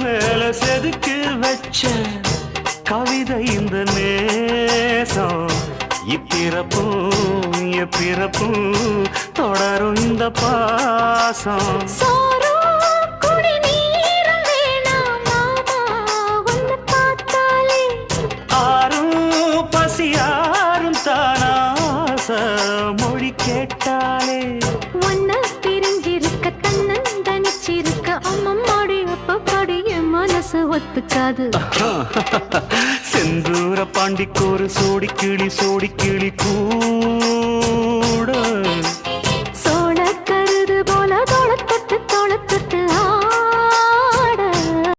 மேல செதுக்கு வச்ச கவிதை இந்த நேசம் இப்பிறப்பும் எப்பிறப்பும் தொடரும் இந்த பாசம் மொழி கேட்டாலே ஒன்ன பிரிஞ்சிருக்க தன்னந்தனிச்சிருக்க அம்மம்மாடி அப்பப்பாடி என் மனசு ஒத்துக்காது செந்தூர பாண்டிக்கு ஒரு சோடி கிளி கூ